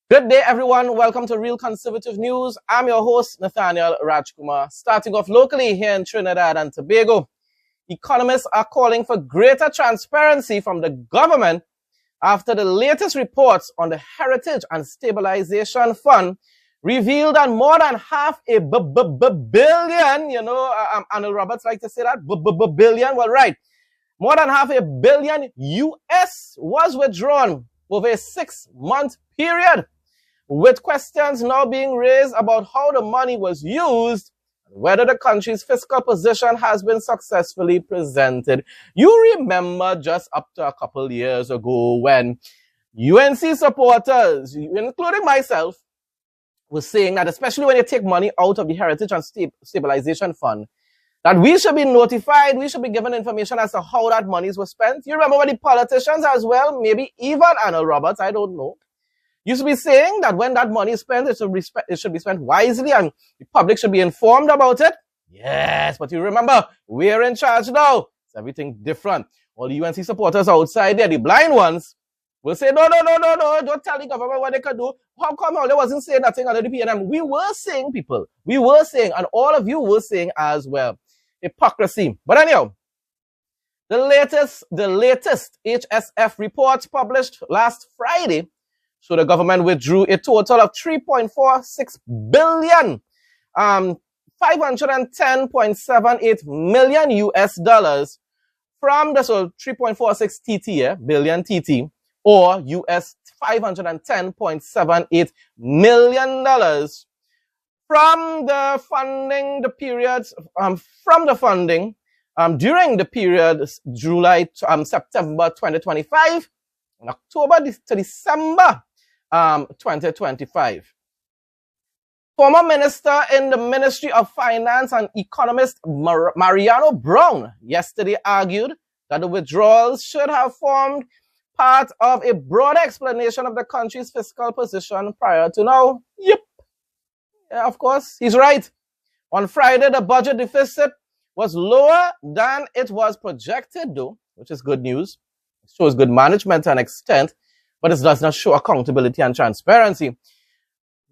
Good day, everyone. Welcome to Real Conservative News. I'm your host, Nathaniel Rajkumar. Starting off locally here in Trinidad and Tobago, economists are calling for greater transparency from the government after the latest reports on the Heritage and Stabilization Fund revealed that more than half a billion, Arnold Roberts like to say that, billion, well, right. More than half a billion US was withdrawn over a 6-month period, with questions now being raised about how the money was used and whether the country's fiscal position has been successfully presented. You remember just up to a couple years ago when UNC supporters, including myself, was saying that especially when you take money out of the Heritage and Stabilization Fund, that we should be notified, we should be given information as to how that monies were spent. You remember when the politicians as well, maybe even Arnold Roberts, I don't know, used to be saying that when that money is spent, it should be spent wisely and the public should be informed about it. Yes, but you remember, we're in charge now. It's everything different. All the UNC supporters outside there, the blind ones, will say, no, don't tell the government what they can do. How come they wasn't saying nothing under the PNM? We were saying, people. We were saying, and all of you were saying as well. Hypocrisy. But anyhow, the latest HSF reports published last Friday, so the government withdrew a total of 3.46 billion, 510.78 million US dollars from the 3.46 TT, billion TT, or US $510.78 million from the funding, the periods, during the period July, September 2025 and October to December 2025. Former Minister in the Ministry of Finance and economist Mariano Brown yesterday argued that the withdrawals should have formed part of a broader explanation of the country's fiscal position prior to now. Yep. Yeah, of course, he's right. On Friday, the budget deficit was lower than it was projected, though, which is good news. It shows good management to an extent, but it does not show accountability and transparency.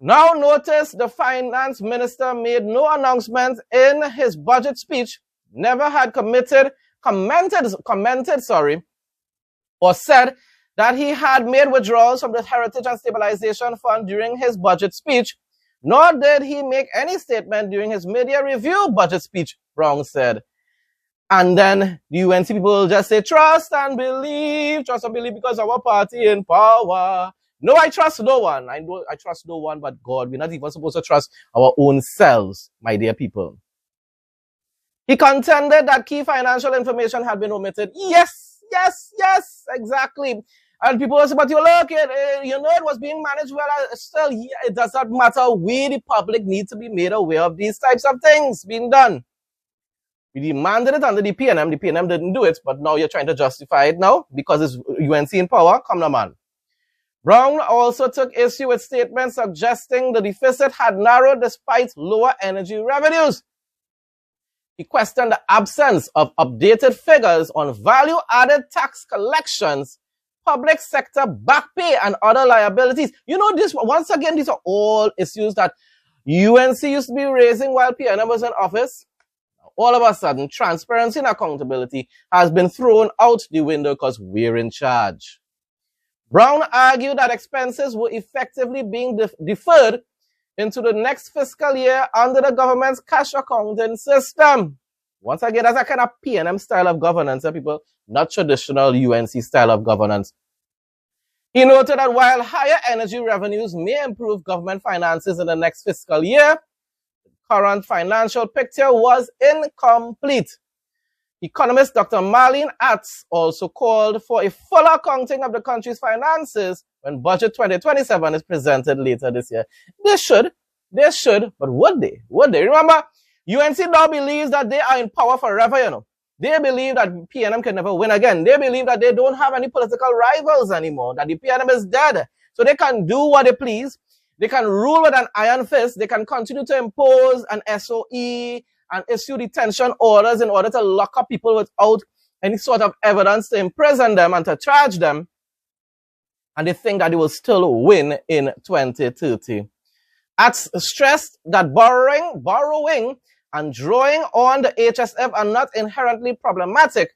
Now notice the finance minister made no announcement in his budget speech, never had commented, or said that he had made withdrawals from the Heritage and Stabilization Fund during his budget speech, nor did he make any statement during his mid-year review budget speech, Brown said. And then the UNC people will just say, trust and believe because our party in power. No, I trust no one. I trust no one but God. We're not even supposed to trust our own selves, my dear people. He contended that key financial information had been omitted. Yes, exactly. And people will say, but you look, it was being managed well. Still, it does not matter. We, the public, need to be made aware of these types of things being done. We demanded it under the PNM. The PNM didn't do it, but now you're trying to justify it now because it's UNC in power. Come on, man. Brown also took issue with statements suggesting the deficit had narrowed despite lower energy revenues. He questioned the absence of updated figures on value-added tax collections, public sector back pay, and other liabilities. You know, once again, these are all issues that UNC used to be raising while PNM was in office. All of a sudden, transparency and accountability has been thrown out the window because we're in charge. Brown argued that expenses were effectively being deferred into the next fiscal year under the government's cash accounting system. Once again, that's a kind of PNM style of governance, people, not traditional UNC style of governance. He noted that while higher energy revenues may improve government finances in the next fiscal year, the current financial picture was incomplete. Economist Dr. Marlene Atz also called for a full accounting of the country's finances when Budget 2027 is presented later this year. They should, but would they? Remember, UNC now believes that they are in power forever, They believe that PNM can never win again. They believe that they don't have any political rivals anymore, that the PNM is dead. So they can do what they please. They can rule with an iron fist. They can continue to impose an SOE and issue detention orders in order to lock up people without any sort of evidence to imprison them and to charge them. and they think that they will still win in 2030. It's stressed that borrowing and drawing on the HSF are not inherently problematic,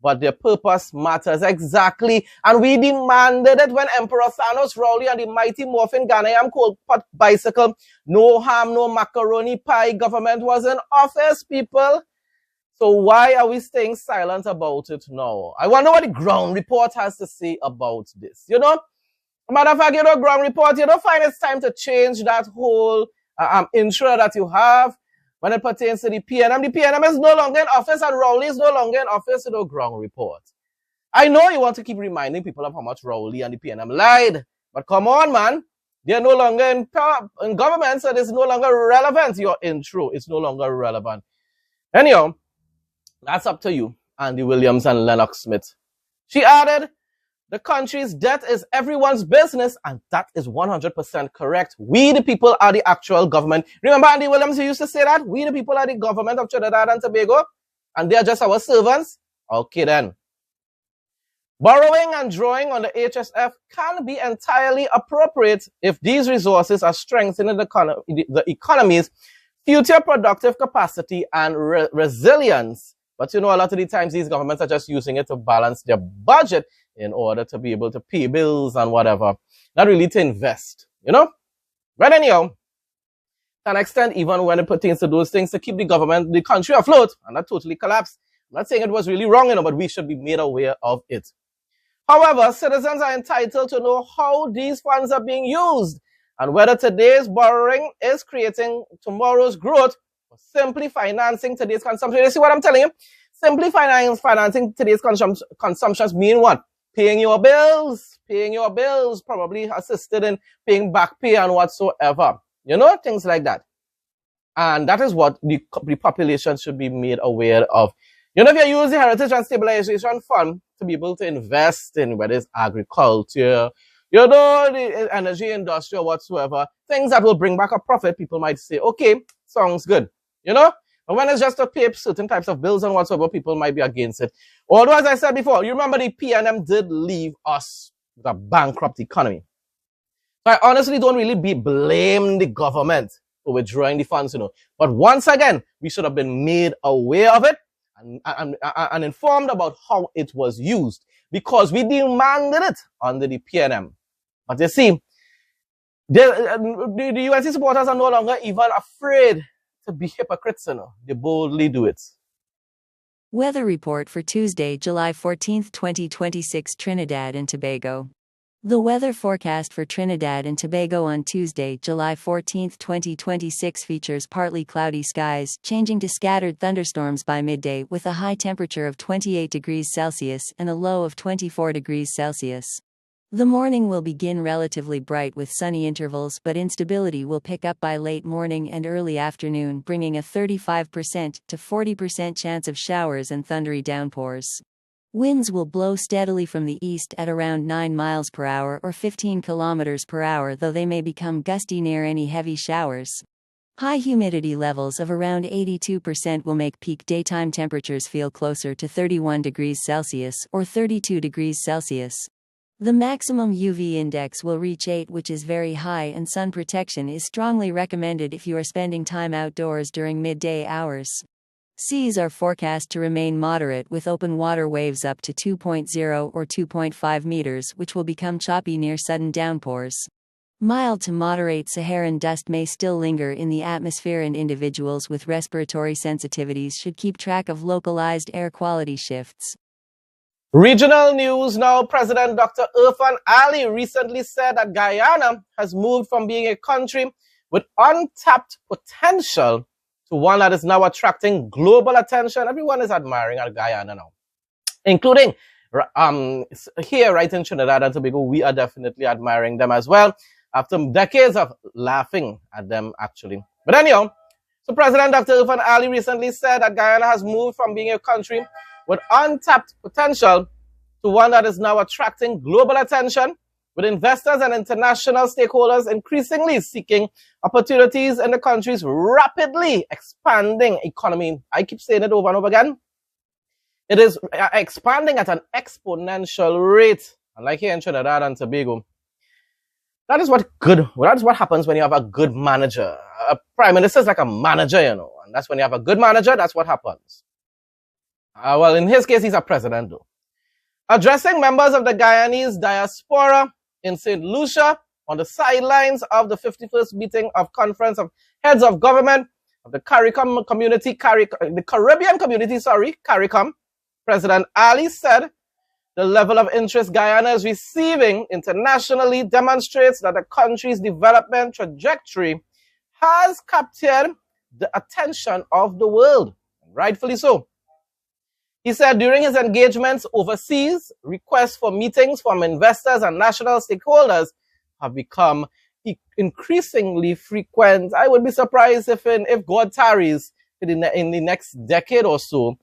but their purpose matters exactly. And we demanded it when Emperor Thanos, Rowley, and the mighty Morphin Ghanaian coal pot bicycle, no ham, no macaroni pie government was in office, people. So why are we staying silent about it now? I wonder what the ground report has to say about this. You know, matter of fact, you know, ground report, you don't find it's time to change that whole intro that you have when it pertains to the PNM. The PNM is no longer in office and Rowley is no longer in office, you know, ground report. I know you want to keep reminding people of how much Rowley and the PNM lied, but come on, man. They're no longer in government, so it's no longer relevant. Your intro is no longer relevant. Anyhow, that's up to you, Andy Williams and Lennox Smith. She added, the country's debt is everyone's business, and that is 100% correct. We, the people, are the actual government. Remember Andy Williams, who used to say that? We, the people, are the government of Trinidad and Tobago, and they are just our servants? Okay, then. Borrowing and drawing on the HSF can be entirely appropriate if these resources are strengthening the economy's future productive capacity and resilience. But you know, a lot of the times these governments are just using it to balance their budget in order to be able to pay bills and whatever, not really to invest, you know? But anyhow, to an extent, even when it pertains to those things to keep the country afloat, and not totally collapse. I'm not saying it was really wrong, you know, but we should be made aware of it. However, citizens are entitled to know how these funds are being used and whether today's borrowing is creating tomorrow's growth or simply financing today's consumption. You see what I'm telling you? Simply financing today's consumptions mean what? Paying your bills, probably assisted in paying back pay and whatsoever. You know, things like that. And that is what the population should be made aware of. You know, if you use the Heritage and Stabilization Fund to be able to invest in whether it's agriculture, you know, the energy industry or whatsoever, things that will bring back a profit, people might say, okay, sounds good. You know? But when it's just to pay certain types of bills and whatsoever, people might be against it. Although, as I said before, you remember the PNM did leave us with a bankrupt economy. So I honestly don't really blame the government for withdrawing the funds, you know. But once again, we should have been made aware of it and informed about how it was used, because we demanded it under the PNM. But you see, the UNC supporters are no longer even afraid to be hypocrites, you know. They boldly do it. Weather report for Tuesday, July 14, 2026, Trinidad and Tobago. The weather forecast for Trinidad and Tobago on Tuesday, July 14, 2026 features partly cloudy skies, changing to scattered thunderstorms by midday with a high temperature of 28 degrees Celsius and a low of 24 degrees Celsius. The morning will begin relatively bright with sunny intervals, but instability will pick up by late morning and early afternoon, bringing a 35% to 40% chance of showers and thundery downpours. Winds will blow steadily from the east at around 9 miles per hour or 15 kilometers per hour, though they may become gusty near any heavy showers. High humidity levels of around 82% will make peak daytime temperatures feel closer to 31 degrees Celsius or 32 degrees Celsius. The maximum UV index will reach 8, which is very high, and sun protection is strongly recommended if you are spending time outdoors during midday hours. Seas are forecast to remain moderate with open water waves up to 2.0 or 2.5 meters, which will become choppy near sudden downpours. Mild to moderate Saharan dust may still linger in the atmosphere, and individuals with respiratory sensitivities should keep track of localized air quality shifts. Regional news now. President Dr. Irfan Ali recently said that Guyana has moved from being a country with untapped potential to one that is now attracting global attention. Everyone is admiring Guyana now, including here right in Trinidad and Tobago. We are definitely admiring them as well after decades of laughing at them, actually. But anyhow, so President Dr. Irfan Ali recently said that Guyana has moved from being a country with untapped potential to one that is now attracting global attention, with investors and international stakeholders increasingly seeking opportunities in the country's rapidly expanding economy. I keep saying it over and over again. It is expanding at an exponential rate. unlike here in Trinidad and Tobago. That's what happens when you have a good manager. A prime minister is like a manager, you know, and that's when you have a good manager, that's what happens. Well, in his case, he's a president, though. Addressing members of the Guyanese diaspora in St. Lucia on the sidelines of the 51st meeting of Conference of Heads of Government of the Caribbean Community, CARICOM, President Ali said the level of interest Guyana is receiving internationally demonstrates that the country's development trajectory has captured the attention of the world, rightfully so. He said during his engagements overseas, requests for meetings from investors and national stakeholders have become increasingly frequent. I would be surprised if God tarries in the next decade or so,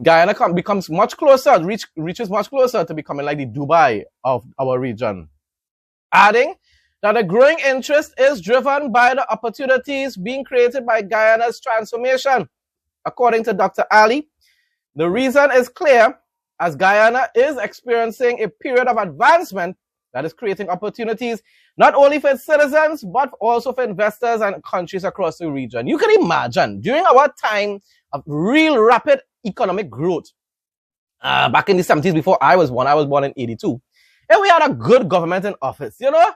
Guyana becomes much closer, reaches much closer to becoming like the Dubai of our region. Adding that a growing interest is driven by the opportunities being created by Guyana's transformation. According to Dr. Ali, the reason is clear, as Guyana is experiencing a period of advancement that is creating opportunities not only for its citizens, but also for investors and countries across the region. You can imagine, during our time of real rapid economic growth, back in the 70s before I was born in 82, and we had a good government in office, you know?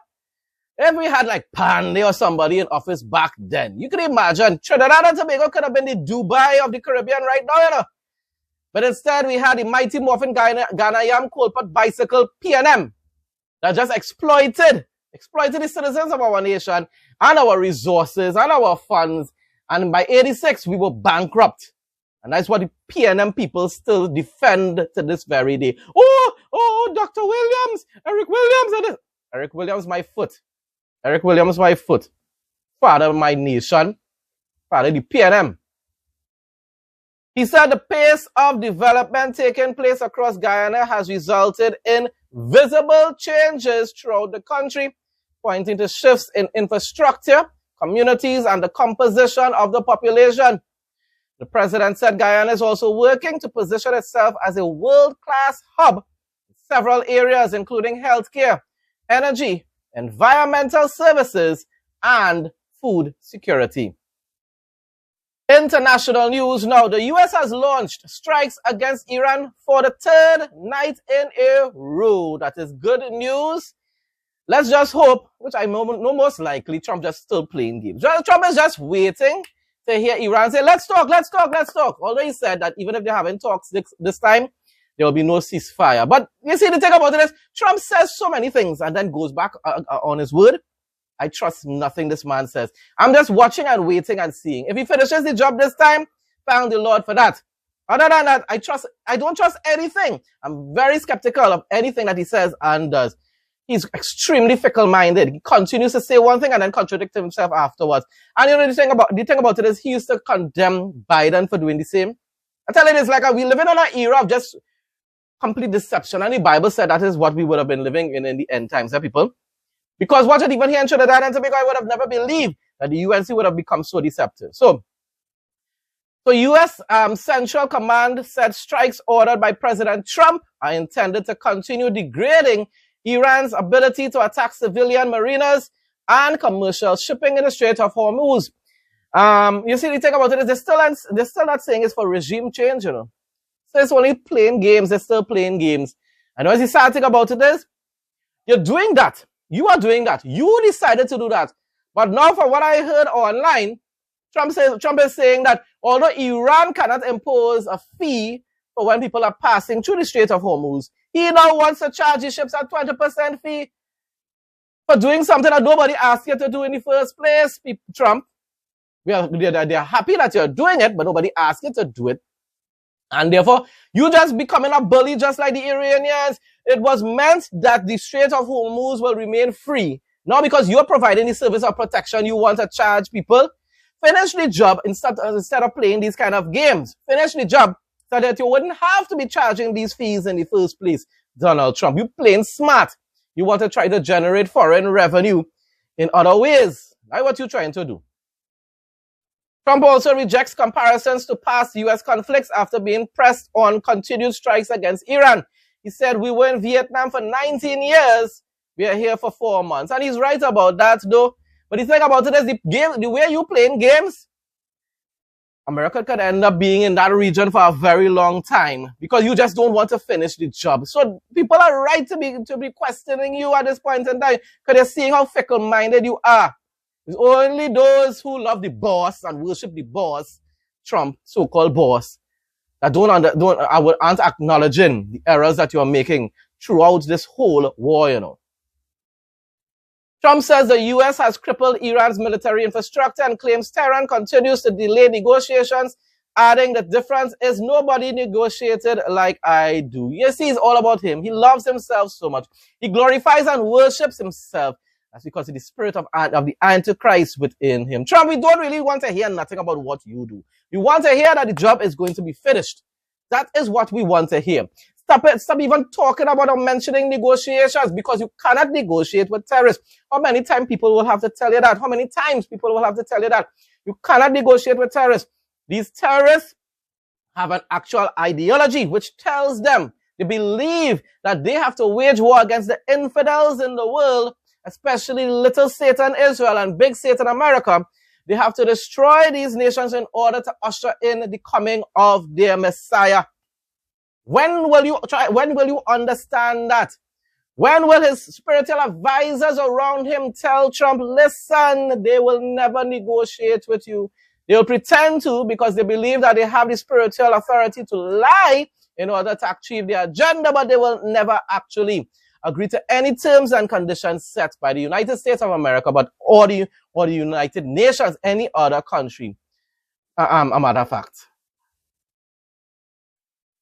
If we had like Panday or somebody in office back then, you can imagine Trinidad and Tobago could have been the Dubai of the Caribbean right now, you know? But instead, we had the mighty Morphin Ghana Yam Coalpot Bicycle PNM that just exploited the citizens of our nation and our resources and our funds. And by 86, we were bankrupt. And that's what the PNM people still defend to this very day. Oh, Dr. Williams, Eric Williams, Eric Williams, my foot. Eric Williams, my foot. Father of my nation. Father of the PNM. He said the pace of development taking place across Guyana has resulted in visible changes throughout the country, pointing to shifts in infrastructure, communities, and the composition of the population. The president said Guyana is also working to position itself as a world-class hub in several areas, including healthcare, energy, environmental services, and food security. International news now. The U.S. has launched strikes against Iran for the third night in a row. That is good news. Let's just hope, which I know most likely, Trump just still playing games. Trump is just waiting to hear Iran say, let's talk. Although he said that even if they're having talks this time, there will be no ceasefire. But you see, the thing about it is, Trump says so many things and then goes back on his word. I trust nothing this man says. I'm just watching and waiting and seeing. If he finishes the job this time, thank the Lord for that. Other than that, I don't trust anything. I'm very skeptical of anything that he says and does. He's extremely fickle-minded. He continues to say one thing and then contradict himself afterwards. And you know, the thing about it is he used to condemn Biden for doing the same. I tell you, it's like we living in an era of just complete deception. And the Bible said that is what we would have been living in the end times, people. Because watch it, even here in Trinidad and Tobago, I would have never believed that the UNC would have become so deceptive. So U.S. Central Command said strikes ordered by President Trump are intended to continue degrading Iran's ability to attack civilian mariners and commercial shipping in the Strait of Hormuz. You see, the thing about it is they're still not saying it's for regime change, you know. So it's only playing games. They're still playing games. And what's the sad thing about it is, you're doing that. You are doing that. You decided to do that. But now, from what I heard online, Trump is saying that although Iran cannot impose a fee for when people are passing through the Strait of Hormuz, he now wants to charge his ships a 20% fee for doing something that nobody asked you to do in the first place, Trump. They're happy that you're doing it, but nobody asked you to do it. And therefore, you just becoming a bully just like the Iranians. It was meant that the Strait of Hormuz will remain free. Now, because you're providing the service of protection, you want to charge people. Finish the job instead of playing these kind of games. Finish the job so that you wouldn't have to be charging these fees in the first place, Donald Trump. You're playing smart. You want to try to generate foreign revenue in other ways. That's what you're trying to do. Trump also rejects comparisons to past U.S. conflicts after being pressed on continued strikes against Iran. He said, we were in Vietnam for 19 years. We are here for 4 months. And he's right about that, though. But the thing about it is the way you playing games, America could end up being in that region for a very long time because you just don't want to finish the job. So people are right to be questioning you at this point in time because they're seeing how fickle-minded you are. It's only those who love the boss and worship the boss, Trump, so-called boss, that aren't acknowledging the errors that you're making throughout this whole war, you know. Trump says the U.S. has crippled Iran's military infrastructure and claims Tehran continues to delay negotiations, adding the difference is nobody negotiated like I do. You see, it's all about him. He loves himself so much. He glorifies and worships himself. That's because of the spirit of the Antichrist within him. Trump, we don't really want to hear nothing about what you do. We want to hear that the job is going to be finished. That is what we want to hear. Stop even talking about or mentioning negotiations because you cannot negotiate with terrorists. How many times people will have to tell you that? How many times people will have to tell you that? You cannot negotiate with terrorists. These terrorists have an actual ideology which tells them they believe that they have to wage war against the infidels in the world, especially little Satan Israel and big Satan America. They have to destroy these nations in order to usher in the coming of their Messiah. When will you understand that? When will his spiritual advisors around him tell Trump, listen, they will never negotiate with you. They'll pretend to because they believe that they have the spiritual authority to lie in order to achieve their agenda, but they will never actually agree to any terms and conditions set by the United States of America, or the United Nations, any other country. A matter of fact.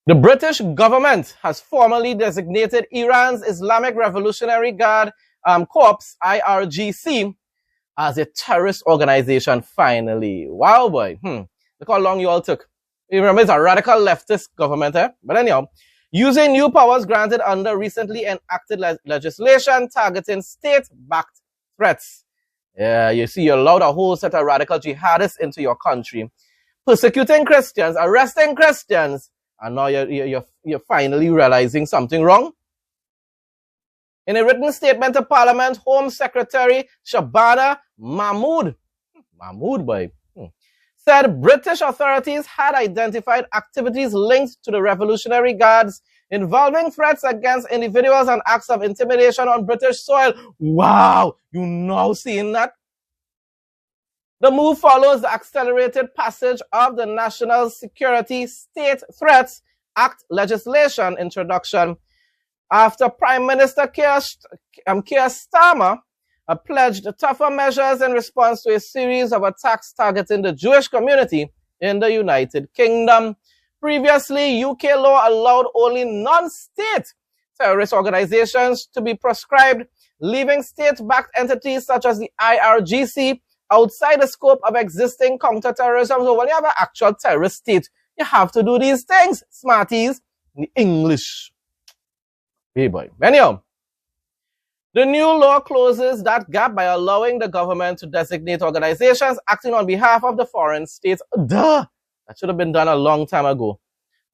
The British government has formally designated Iran's Islamic Revolutionary Guard Corps, IRGC, as a terrorist organization, finally. Wow, boy. Look how long you all took. You remember, it's a radical leftist government, eh? But anyhow, using new powers granted under recently enacted legislation targeting state-backed threats. Yeah, you see, you allowed a whole set of radical jihadists into your country, persecuting Christians, arresting Christians, and now you're finally realizing something wrong. In a written statement to Parliament, Home Secretary Shabana Mahmood said British authorities had identified activities linked to the Revolutionary Guards involving threats against individuals and acts of intimidation on British soil. Wow, you now seeing that? The move follows the accelerated passage of the National Security State Threats Act legislation introduction after Prime Minister Keir Starmer pledged tougher measures in response to a series of attacks targeting the Jewish community in the United Kingdom. Previously, UK law allowed only non-state terrorist organizations to be proscribed, leaving state-backed entities such as the IRGC outside the scope of existing counterterrorism. So when you have an actual terrorist state, you have to do these things, smarties, in English. Hey boy. Anyhow, the new law closes that gap by allowing the government to designate organizations acting on behalf of the foreign states. Duh! That should have been done a long time ago.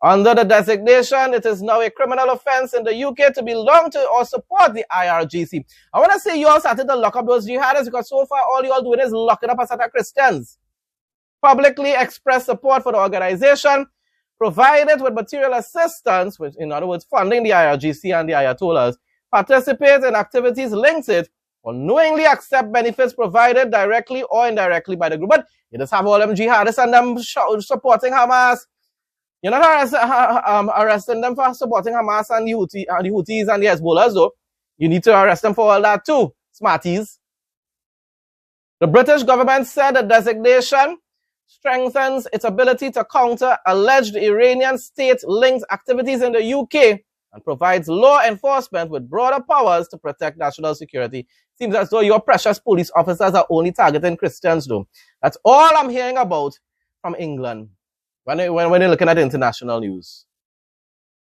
Under the designation, it is now a criminal offense in the UK to belong to or support the IRGC. I want to say you all started to lock up those jihadists because so far all you all doing is locking up a set of Christians. Publicly express support for the organization, provide it with material assistance, which in other words, funding the IRGC and the Ayatollahs, participate in activities linked to it, or knowingly accept benefits provided directly or indirectly by the group. But you just have all them jihadists and them supporting Hamas. You're not arresting them for supporting Hamas and the Houthis and the Hezbollahs, though. You need to arrest them for all that too, smarties. The British government said the designation strengthens its ability to counter alleged Iranian state-linked activities in the UK and provides law enforcement with broader powers to protect national security. Seems as though your precious police officers are only targeting Christians, though. That's all I'm hearing about from England when you're looking at international news.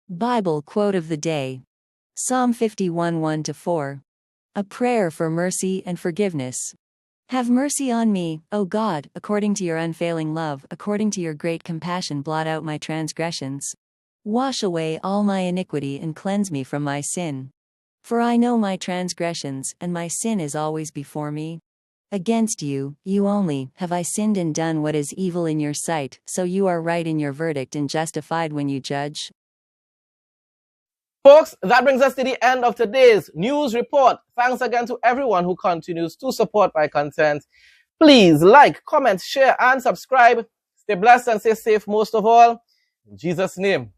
Bible quote of the day. Psalm 51, 1-4. A prayer for mercy and forgiveness. Have mercy on me, O God, according to your unfailing love, according to your great compassion blot out my transgressions. Wash away all my iniquity and cleanse me from my sin. For I know my transgressions, and my sin is always before me. Against you, you only, have I sinned and done what is evil in your sight, so you are right in your verdict and justified when you judge. Folks, that brings us to the end of today's news report. Thanks again to everyone who continues to support my content. Please like, comment, share, and subscribe. Stay blessed and stay safe most of all. In Jesus' name.